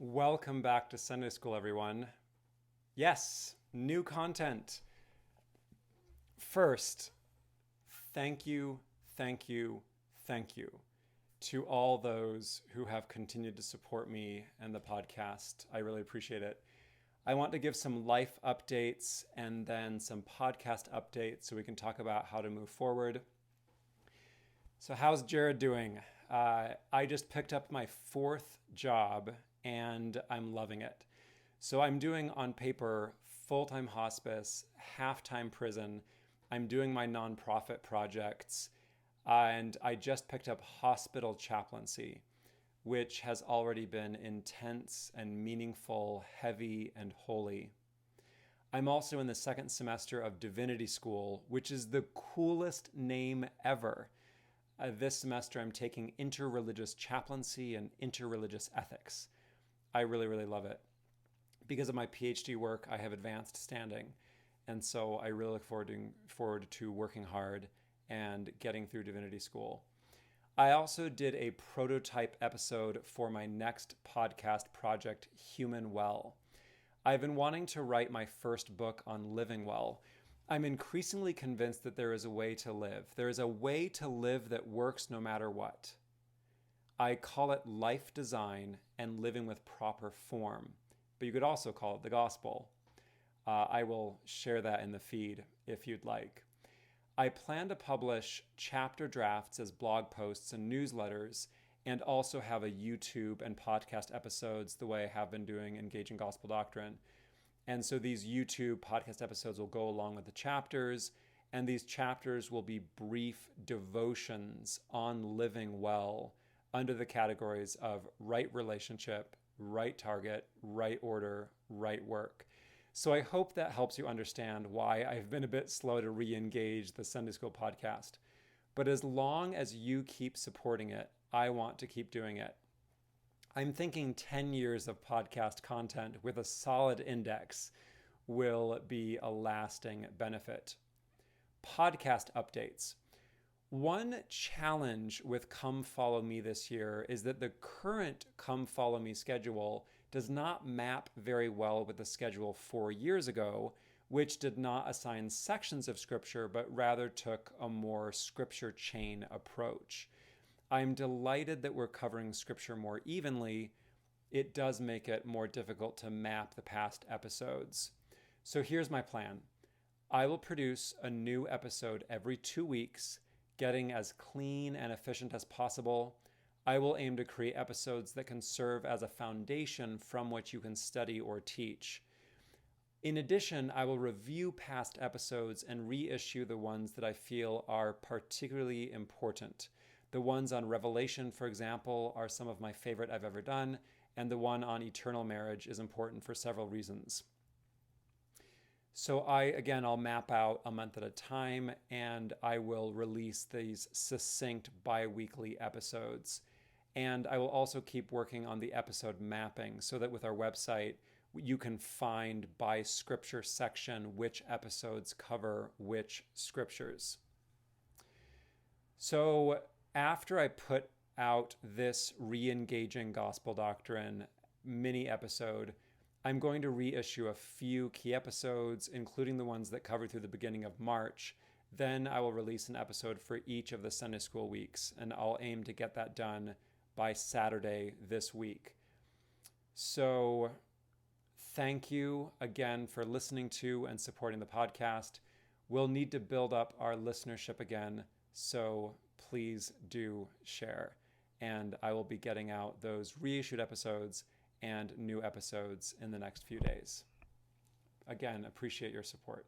Welcome back to Sunday School, everyone. Yes, new content. First, thank you, thank you, thank you to all those who have continued to support me and the podcast. I really appreciate it. I want to give some life updates and then some podcast updates so we can talk about how to move forward. So how's Jared doing? I just picked up my fourth job and I'm loving it. So I'm doing on paper full-time hospice, half-time prison. I'm doing my nonprofit projects, and I just picked up hospital chaplaincy, which has already been intense and meaningful, heavy and holy. I'm also in the second semester of divinity school, which is the coolest name ever. This semester I'm taking interreligious chaplaincy and interreligious ethics. I really, really love it. Because of my PhD work, I have advanced standing. And so I really look forward to working hard and getting through divinity school. I also did a prototype episode for my next podcast project, Human Well. I've been wanting to write my first book on living well. I'm increasingly convinced that there is a way to live. There is a way to live that works no matter what. I call it life design and living with proper form, but you could also call it the gospel. I will share that in the feed if you'd like. I plan to publish chapter drafts as blog posts and newsletters, and also have a YouTube and podcast episodes the way I have been doing Engaging Gospel Doctrine. And so these YouTube podcast episodes will go along with the chapters, and these chapters will be brief devotions on living well under the categories of right relationship, right target, right order, right work. So I hope that helps you understand why I've been a bit slow to re-engage the Sunday School podcast. But as long as you keep supporting it, I want to keep doing it. I'm thinking 10 years of podcast content with a solid index will be a lasting benefit. Podcast updates. One challenge with Come Follow Me this year is that the current Come Follow Me schedule does not map very well with the schedule 4 years ago, which did not assign sections of Scripture, but rather took a more Scripture chain approach. I'm delighted that we're covering Scripture more evenly. It does make it more difficult to map the past episodes. So here's my plan. I will produce a new episode every 2 weeks, getting as clean and efficient as possible. I will aim to create episodes that can serve as a foundation from which you can study or teach. In addition, I will review past episodes and reissue the ones that I feel are particularly important. The ones on Revelation, for example, are some of my favorite I've ever done, and the one on eternal marriage is important for several reasons. So I'll map out a month at a time, and I will release these succinct bi-weekly episodes. And I will also keep working on the episode mapping so that with our website, you can find by scripture section which episodes cover which scriptures. So after I put out this re-engaging Gospel Doctrine mini episode, I'm going to reissue a few key episodes, including the ones that cover through the beginning of March. Then I will release an episode for each of the Sunday School weeks, and I'll aim to get that done by Saturday this week. So thank you again for listening to and supporting the podcast. We'll need to build up our listenership again, so please do share. And I will be getting out those reissued episodes and new episodes in the next few days. Again, appreciate your support.